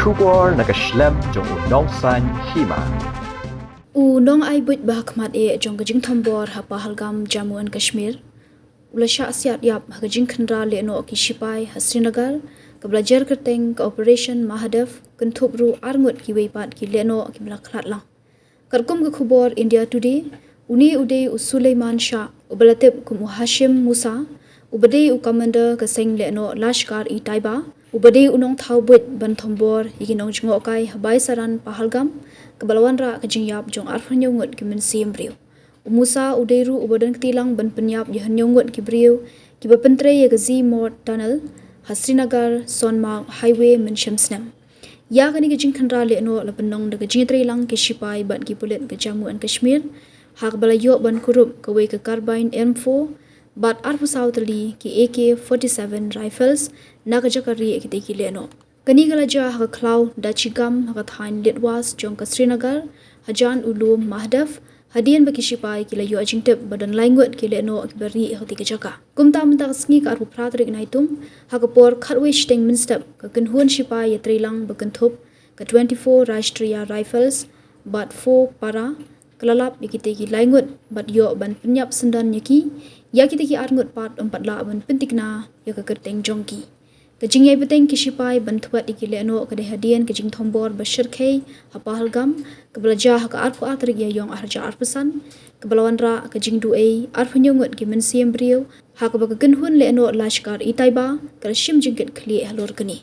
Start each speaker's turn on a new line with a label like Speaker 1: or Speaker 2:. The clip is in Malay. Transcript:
Speaker 1: Kubor nakaslem jong unongsan Hima.
Speaker 2: Nongaibuit Hakhmat jong Jingthombor ha Pahalgam Jammu and Kashmir. Ulasha asiat yap ha Jingthombor Lehnoh ki Sipai ha Srinagar ka belajar kerteng ka operation Mahadaf kentubru arngut ki weipat ki Lehnoh ki belaklat lang. Karkum ke Kubor India Today uni uday Sulaiman Shah ubalatib kum Hashim Musa ubadai commander ka seng Lehnoh Lashkar i Taiba ubadai unong thaubuit Jingthombor iginong jingokai habai saran Pahalgam kebalawan ra ka jingyap jong arfanyongut ki mensim brio Musa udairu ubadan ketilang ban penyap jehanyongut ki brio ki bapentre ya ka Zimor tunnel Srinagar Sonmarg highway menshamsnam ya kani ka Jingthombor Lehnoh la penong de ka jingitre lang ki Sipai ban ki pulit ka Jammu and Kashmir hak balayo ban kurup ka wei ka carbine M4 bat arpusau tali ki AK-47 rifles na ka jakari ki te ki Lehnoh kani galaja ha klau dachigam ha thain litwas jong ka Srinagar hajan ulum mahdaf hadian baki Sipai ki layo ajingtep badan laingut ki Lehnoh ki bari ha ti ka jaka kumta mentak sngi ka arpu pratrik naitum ha ka por khatwe steng minstep ka kenhun Sipai ya trilang bakentup ka 24 Rashtriya rifles bat 4 para kelalap yakite ki laingut bat yo ban penyap sendan yaki yakite ki arngut pat 4 la ban pentikna ya ka kerteng jongki kejingai beteng ki Sipai ban thuat ki Lehnoh ka hadian ke Jingthombor bashir khai ha Pahalgam ke belajar ka arpu atrik ya yong arja arpesan ke belawan ra ke jingdu ai arpanyongut ki mensiem brio ha ka bagenhun Lehnoh Lashkar i Taiba ka shim jingket khli Halor kani